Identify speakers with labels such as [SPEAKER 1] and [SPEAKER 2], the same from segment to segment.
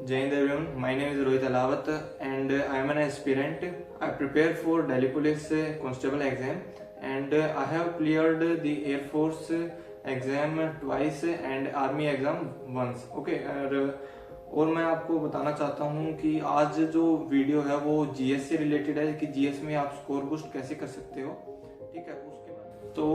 [SPEAKER 1] Jai Hind everyone, my name is Rohit Alawat and I am an aspirant. I prepare for Delhi Police Constable exam and I have cleared the Air Force exam twice and Army exam once. Okay, और मैं आपको बताना चाहता हूँ कि आज जो video है वो जीएस से रिलेटेड है कि जीएस में आप स्कोर बूस्ट कैसे कर सकते हो। ठीक है, उसके बाद तो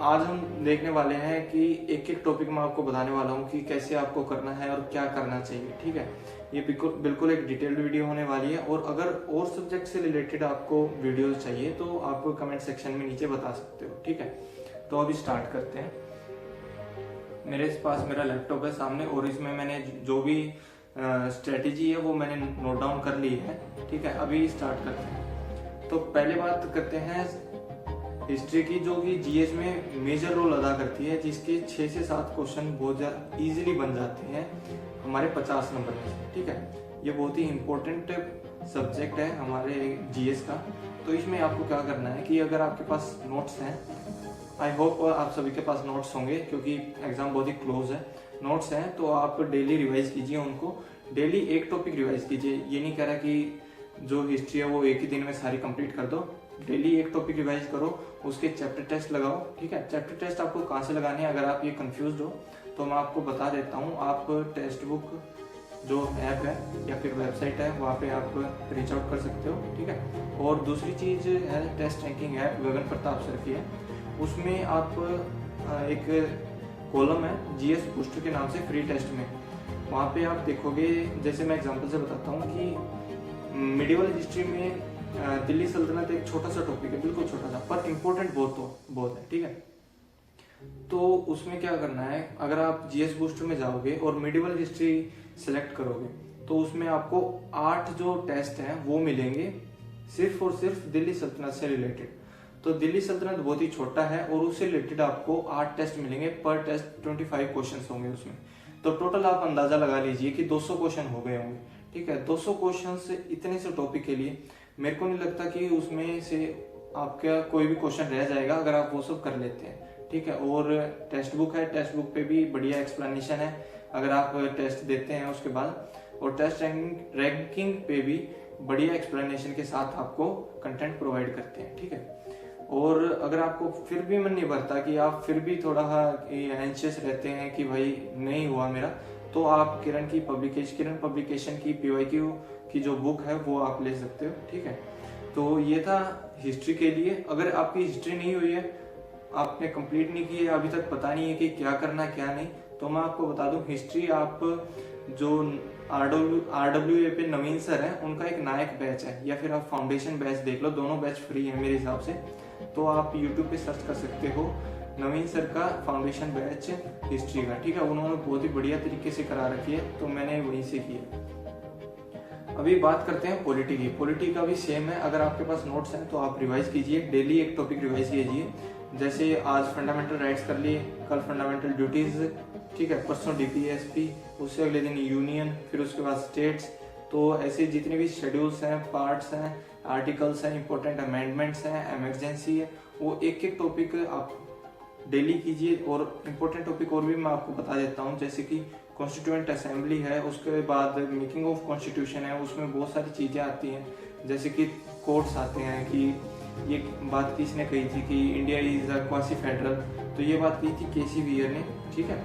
[SPEAKER 1] आज हम देखने वाले हैं कि एक एक टॉपिक में आपको बताने वाला हूँ कि कैसे आपको करना है और क्या करना चाहिए। ठीक है, ये बिल्कुल एक डिटेल्ड वीडियो होने वाली है और अगर और सब्जेक्ट से रिलेटेड आपको वीडियो चाहिए तो आप कमेंट सेक्शन में नीचे बता सकते हो। ठीक है, तो अभी स्टार्ट करते हैं। मेरे पास मेरा लैपटॉप है सामने और इसमें मैंने जो भी स्ट्रेटेजी है वो मैंने नोट डाउन कर ली है। ठीक है, अभी स्टार्ट करते हैं। तो पहले बात करते हैं हिस्ट्री की, जो कि जीएस में मेजर रोल अदा करती है, जिसके 6 से 7 क्वेश्चन बहुत ज्यादा इजीली बन जाते हैं हमारे 50 नंबर में से। ठीक है, ये बहुत ही इम्पोर्टेंट सब्जेक्ट है हमारे जीएस का। तो इसमें आपको क्या करना है कि अगर आपके पास नोट्स हैं, आई होप आप सभी के पास नोट्स होंगे क्योंकि एग्जाम बहुत ही क्लोज है। नोट्स हैं तो आप डेली रिवाइज कीजिए उनको, डेली एक टॉपिक रिवाइज कीजिए। ये नहीं कह रहा कि जो हिस्ट्री है वो एक ही दिन में सारी कंप्लीट कर दो, डेली एक टॉपिक रिवाइज करो, उसके चैप्टर टेस्ट लगाओ। ठीक है, चैप्टर टेस्ट आपको कहाँ से लगाने हैं, अगर आप ये कंफ्यूज हो तो मैं आपको बता देता हूँ। आप टेक्स्ट बुक जो ऐप है या फिर वेबसाइट है वहाँ पे आप रीच आउट कर सकते हो। ठीक है, और दूसरी चीज़ है टेस्ट रैंकिंग ऐप गगन प्रताप सर की है, उसमें आप एक कॉलम है जीएस बूस्टर के नाम से फ्री टेस्ट में, वहाँ पे आप देखोगे, जैसे मैं एग्जांपल से बताता हूँ कि मिडिवल हिस्ट्री में दिल्ली सल्तनत एक छोटा सा टॉपिक है, बिल्कुल छोटा सा, पर इम्पोर्टेंट बहुत है। ठीक है, तो उसमें क्या करना है, अगर आप जीएस बूस्टर में जाओगे और मिडिवल हिस्ट्री सेलेक्ट करोगे तो उसमें आपको 8 जो टेस्ट हैं वो मिलेंगे सिर्फ और सिर्फ दिल्ली सल्तनत से रिलेटेड। तो दिल्ली सल्तनत बहुत ही छोटा है और उससे रिलेटेड आपको 8 टेस्ट मिलेंगे, पर टेस्ट 25 क्वेश्चन होंगे उसमें। तो टोटल आप अंदाजा लगा लीजिए कि 200 क्वेश्चन हो गए होंगे। ठीक है, 200 क्वेश्चन से इतने से टॉपिक के लिए मेरे को नहीं लगता कि उसमें से आपका कोई भी क्वेश्चन रह जाएगा अगर आप वो सब कर लेते हैं। ठीक है, और टेक्स्ट बुक है, टेक्स्ट बुक पे भी बढ़िया एक्सप्लेनेशन है अगर आप टेस्ट देते हैं उसके बाद, और टेस्ट रैंकिंग पे भी बढ़िया एक्सप्लेनेशन के साथ आपको कंटेंट प्रोवाइड करते हैं। ठीक है, और अगर आपको फिर भी मन नहीं भरता कि आप फिर भी थोड़ा एंशियस रहते हैं कि भाई नहीं हुआ मेरा, तो आप किरण पब्लिकेशन की पीवाईक्यू की जो बुक है वो आप ले सकते हो। ठीक है, तो ये था हिस्ट्री के लिए। अगर आपकी हिस्ट्री नहीं हुई है, आपने कंप्लीट नहीं की है, अभी तक पता नहीं है कि क्या करना क्या नहीं, तो मैं आपको बता दूं, हिस्ट्री आप जो आरडब्ल्यूए पे नवीन सर है उनका एक नायक बैच है, या फिर आप फाउंडेशन बैच देख लो, दोनों बैच फ्री है मेरे हिसाब से। तो आप यूट्यूब पे सर्च कर सकते हो नवीन सर का फाउंडेशन बैच हिस्ट्री का। ठीक है, उन्होंने बहुत ही बढ़िया तरीके से करा रखी है, तो मैंने वहीं से किया। अभी बात करते हैं पॉलिटी की। पॉलिटी का भी सेम है, अगर आपके पास नोट्स हैं तो आप रिवाइज कीजिए, डेली एक टॉपिक रिवाइज कीजिए। जैसे आज फंडामेंटल राइट्स कर लिए, कल फंडामेंटल ड्यूटीज, ठीक है, परसों डीपीएसपी, उससे अगले दिन यूनियन, फिर उसके बाद स्टेट्स। तो ऐसे जितने भी शेड्यूल्स हैं, पार्ट्स हैं, आर्टिकल्स हैं, इंपॉर्टेंट अमेंडमेंट्स हैं, इमरजेंसी है, वो एक एक टॉपिक आप डेली कीजिए। और इम्पोर्टेंट टॉपिक और भी मैं आपको बता देता हूँ, जैसे कि कॉन्स्टिट्यूएंट असेंबली है, उसके बाद मेकिंग ऑफ कॉन्स्टिट्यूशन है, उसमें बहुत सारी चीज़ें आती हैं, जैसे कि कोर्ट्स आते हैं कि ये बात किसने कही थी कि India is a quasi federal, तो ये बात कही थी केसी वियर ने। ठीक है,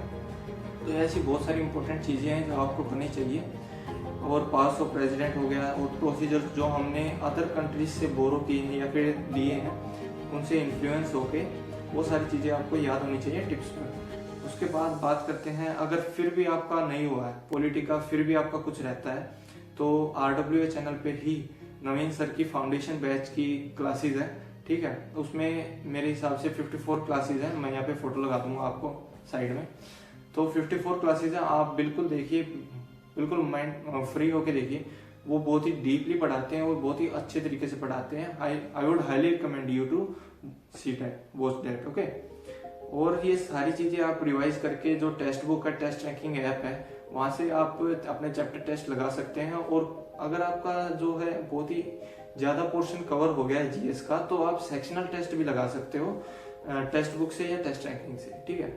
[SPEAKER 1] तो ऐसी बहुत सारी इंपॉर्टेंट चीज़ें हैं जो आपको करनी चाहिए। और पास ऑफ प्रेसिडेंट हो गया, और प्रोसीजर्स जो हमने अदर कंट्रीज से बोरो किए हैं या फिर लिए हैं, उनसे इन्फ्लुएंस होके वो सारी चीज़ें आपको याद होनी चाहिए टिप्स पर। उसके बाद बात करते हैं, अगर फिर भी आपका नहीं हुआ है पॉलिटी का, फिर भी आपका कुछ रहता है, तो आरडब्ल्यूए चैनल पे ही नवीन सर की फाउंडेशन बैच की क्लासेस है। ठीक है, उसमें मेरे हिसाब से 54 क्लासेस हैं, मैं यहाँ पे फोटो लगा दूंगा आपको साइड में। तो 54 क्लासेस हैं, आप बिल्कुल देखिए, बिल्कुल माइंड फ्री होके देखिए, वो बहुत ही डीपली पढ़ाते हैं और बहुत ही अच्छे तरीके से पढ़ाते हैं। I would highly recommend you to see that, watch that. Okay, और ये सारी चीजें आप रिवाइज करके, जो टेक्स्ट बुक का टेस्ट रैंकिंग ऐप है वहां से आप अपने चैप्टर टेस्ट लगा सकते हैं। और अगर आपका जो है बहुत ही ज्यादा पोर्शन कवर हो गया है जीएस का, तो आप सेक्शनल टेस्ट भी लगा सकते हो टेक्स्ट बुक से या टेस्ट रैंकिंग से। ठीक है,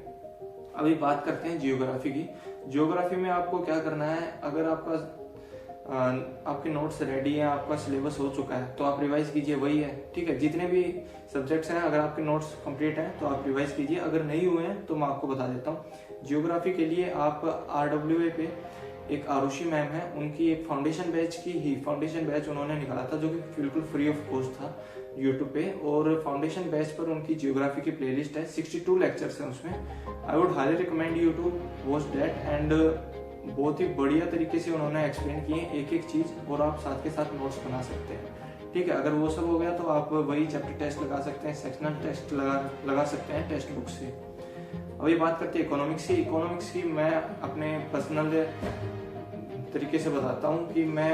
[SPEAKER 1] अभी बात करते हैं जियोग्राफी की। जियोग्राफी में आपको क्या करना है, अगर आपका आपके नोट्स रेडी हैं, आपका सिलेबस हो चुका है तो आप रिवाइज कीजिए, वही है। ठीक है, जितने भी सब्जेक्ट्स हैं अगर आपके नोट्स कंप्लीट हैं तो आप रिवाइज कीजिए, अगर नहीं हुए हैं तो मैं आपको बता देता हूँ। जियोग्राफी के लिए आप RWA पे एक आरुषि मैम है, उनकी एक फाउंडेशन बैच उन्होंने निकाला था जो कि बिल्कुल फ्री ऑफ कॉस्ट था यूट्यूब पे, और फाउंडेशन बैच पर उनकी जियोग्राफी की प्लेलिस्ट है, 62 लेक्चर्स हैं उसमें। I would highly recommend you to watch that, and बहुत ही बढ़िया तरीके से उन्होंने एक्सप्लेन किए एक एक चीज, और आप साथ के साथ नोट्स बना सकते हैं। ठीक है, अगर वो सब हो गया तो आप वही चैप्टर टेस्ट लगा सकते हैं, सेक्शनल टेस्ट लगा सकते हैं टेक्स्ट बुक से। अभी बात करते हैं इकोनॉमिक्स की मैं अपने पर्सनल तरीके से बताता हूँ कि मैं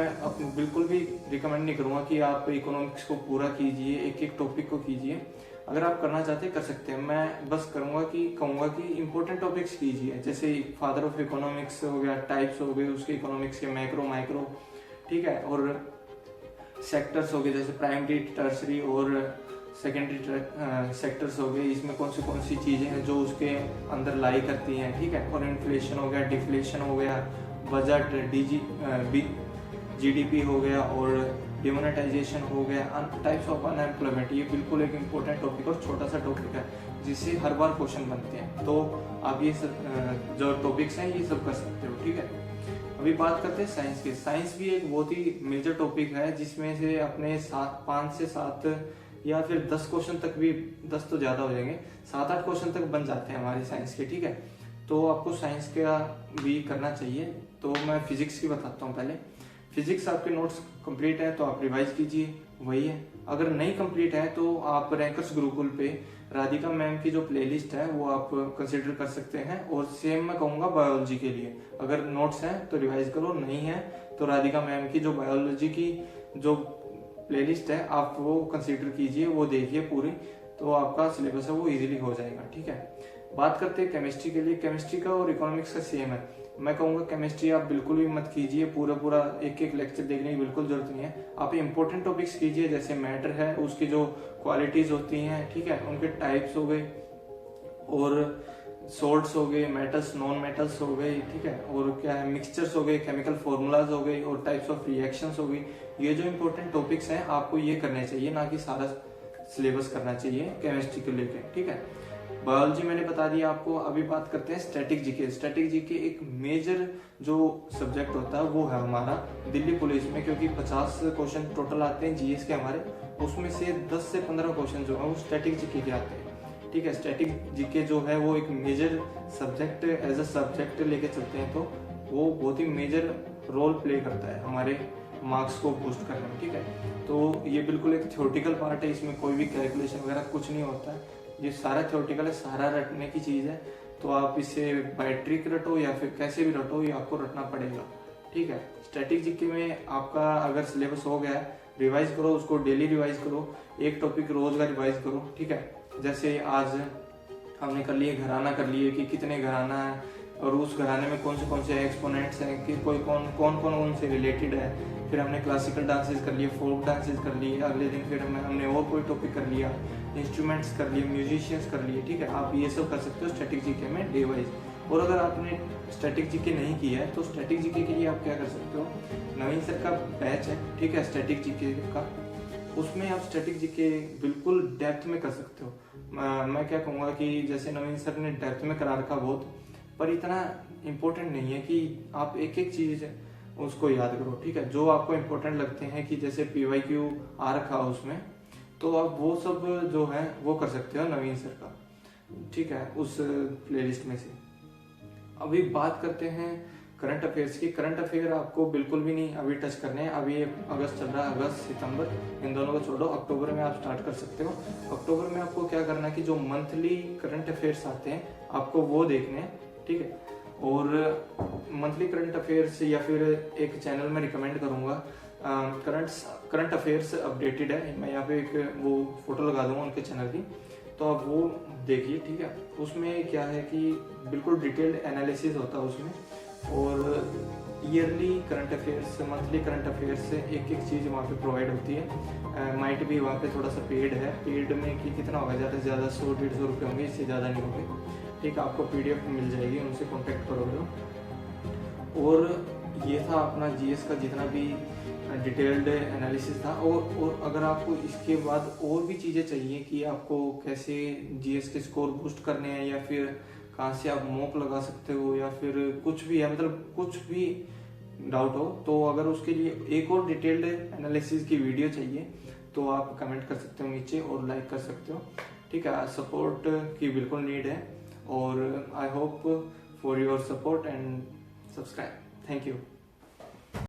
[SPEAKER 1] बिल्कुल भी रिकमेंड नहीं करूँगा कि आप इकोनॉमिक्स को पूरा कीजिए, एक एक टॉपिक को कीजिए। अगर आप करना चाहते हैं कर सकते हैं, मैं बस कहूँगा कि इम्पोर्टेंट टॉपिक्स कीजिए, जैसे फादर ऑफ इकोनॉमिक्स हो गया, टाइप्स हो गए उसके इकोनॉमिक्स के, मैक्रो माइक्रो, ठीक है, और सेक्टर्स हो गए जैसे प्राइमरी, टर्सरी और सेकेंडरी सेक्टर्स हो गए, इसमें कौन सी चीज़ें हैं जो उसके अंदर लाई करती हैं। ठीक है, और इन्फ्लेशन हो गया, डिफ्लेशन हो गया, बजट, GDP हो गया, और डिमोनेटाइजेशन हो गया, टाइप्स ऑफ अनएम्प्लॉयमेंट। ये बिल्कुल एक इम्पोर्टेंट टॉपिक और छोटा सा टॉपिक है जिससे हर बार क्वेश्चन बनते हैं, तो आप ये सब जो टॉपिक्स हैं ये सब कर सकते हो। ठीक है, अभी बात करते हैं साइंस की। साइंस भी एक बहुत ही मेजर टॉपिक है जिसमें से अपने 5 से 7 या फिर 10 क्वेश्चन तक भी, 10 तो ज्यादा हो जाएंगे, 7-8 क्वेश्चन तक बन जाते हैं हमारे साइंस के। ठीक है, तो आपको साइंस का भी करना चाहिए। तो मैं फिजिक्स की बताता हूँ पहले। फिजिक्स आपके नोट्स कंप्लीट है तो आप रिवाइज कीजिए, वही है। अगर नहीं कंप्लीट है तो आप रैंकर्स गुरुकुल पे राधिका मैम की जो प्लेलिस्ट है वो आप कंसिडर कर सकते हैं। और सेम मैं कहूँगा बायोलॉजी के लिए, अगर नोट्स हैं तो रिवाइज करो, नहीं है तो राधिका मैम की जो बायोलॉजी की जो प्लेलिस्ट है आप वो कंसिडर कीजिए, वो देखिए पूरी, तो आपका सिलेबस है वो इजीली हो जाएगा। ठीक है, बात करते हैं केमिस्ट्री के लिए। केमिस्ट्री का और इकोनॉमिक्स का सेम है। मैं कहूँगा केमिस्ट्री आप बिल्कुल भी मत कीजिए, पूरा एक लेक्चर देखने की बिल्कुल जरूरत नहीं है। आप इंपॉर्टेंट टॉपिक्स कीजिए, जैसे मैटर है उसकी जो क्वालिटीज होती हैं, ठीक है, उनके टाइप्स हो गए, और सोल्ट्स हो गए, मेटल्स, नॉन मेटल्स हो गए, ठीक है, और क्या है, मिक्सचर्स हो गए, केमिकल फॉर्मूलाज हो गए, और टाइप्स ऑफ रिएक्शंस हो गई। ये जो इंपॉर्टेंट टॉपिक्स हैं आपको ये करने चाहिए, ना कि सारा सिलेबस करना चाहिए केमिस्ट्री को लेके। ठीक है, बायोलॉजी मैंने बता दिया आपको। अभी बात करते हैं स्टैटिक जीके। स्टैटिक जीके एक मेजर जो सब्जेक्ट होता है वो है हमारा दिल्ली पुलिस में, क्योंकि 50 क्वेश्चन टोटल आते हैं जीएस के हमारे, उसमें से 10 से 15 क्वेश्चन जो है वो स्टैटिक जीके के आते हैं। ठीक है, स्टैटिक जीके जो है वो एक major subject as a subject लेके चलते हैं, तो वो बहुत ही मेजर रोल प्ले करता है हमारे मार्क्स को बूस्ट करने में। ठीक है, तो ये बिल्कुल एक थ्योरेटिकल पार्ट है, इसमें कोई भी कैलकुलेशन वगैरह कुछ नहीं होता है, ये सारा थ्योरेटिकल है, सारा रटने की चीज है। तो आप इसे बाय ट्रिक रटो या फिर कैसे भी रटो, ये आपको रटना पड़ेगा। ठीक है, स्टैटिक जीके में आपका अगर सिलेबस हो गया है, रिवाइज करो उसको, डेली रिवाइज करो, एक टॉपिक रोज का रिवाइज करो। ठीक है, जैसे आज हमने कर लिए घराना, कर लिए कि कितने घराना है और उस घराने में कौन से एक्सपोनेंट्स हैं, कि कोई कौन उनसे रिलेटेड है। फिर हमने क्लासिकल डांसेस कर लिए, फोक डांसेस कर लिए, अगले दिन फिर हमने और कोई टॉपिक कर लिया, इंस्ट्रूमेंट्स कर लिए, म्यूजिशियंस कर लिए। ठीक है, आप ये सब कर सकते हो स्टैटिक जीके में डे वाइज। और अगर आपने स्टैटिक जीके नहीं किया है तो स्टैटिक जीके के लिए आप क्या कर सकते हो, नवीन सर का बैच है, ठीक है, स्टैटिक जीके का, उसमें आप स्टैटिक जीके बिल्कुल डेप्थ में कर सकते हो। मैं क्या कहूँगा कि जैसे नवीन सर ने डेप्थ में करा रखा बहुत, पर इतना इम्पोर्टेंट नहीं है कि आप एक एक चीज उसको याद करो। ठीक है, जो आपको इम्पोर्टेंट लगते हैं कि जैसे PYQ आ रखा उसमें, तो आप वो सब जो है वो कर सकते हो नवीन सर का। ठीक है, उस प्लेलिस्ट में से। अभी बात करते हैं करंट अफेयर्स की। करंट अफेयर आपको बिल्कुल भी नहीं अभी टच करने हैं। अभी अगस्त चल रहा है, अगस्त सितंबर, इन दोनों को छोड़ो, अक्टूबर में आप स्टार्ट कर सकते हो। अक्टूबर में आपको क्या करना है कि जो मंथली करंट अफेयर्स आते हैं आपको वो देखने हैं। ठीक है, और मंथली करंट अफेयर्स या फिर एक चैनल में रिकमेंड करूंगा, करंट अफेयर्स अपडेटेड है, मैं यहाँ पे एक वो फोटो लगा दूंगा उनके चैनल की, तो आप वो देखिए। ठीक है, उसमें क्या है कि बिल्कुल डिटेल्ड एनालिसिस होता है उसमें, और yearly current affairs, monthly current affairs से एक एक चीज़ वहाँ पे प्रोवाइड होती है। माइट भी वहाँ पे थोड़ा सा पेड है, पेड में कि कितना होगा, ज़्यादा से ज़्यादा 100-150 रुपये होंगे, इससे ज़्यादा नहीं होंगे। ठीक है, आपको PDF मिल जाएगी, उनसे कॉन्टेक्ट करोगे। और ये था अपना जीएस का जितना भी डिटेल्ड एनालिसिस था। और अगर आपको इसके बाद और भी चीज़ें चाहिए कि आपको कैसे जीएस के स्कोर बूस्ट करने हैं, या फिर कहाँ से आप मॉक लगा सकते हो, या फिर कुछ भी है, मतलब कुछ भी डाउट हो, तो अगर उसके लिए एक और डिटेल्ड एनालिसिस की वीडियो चाहिए तो आप कमेंट कर सकते हो नीचे और लाइक कर सकते हो। ठीक है, सपोर्ट की बिल्कुल नीड है, और I hope for your support and subscribe. Thank you.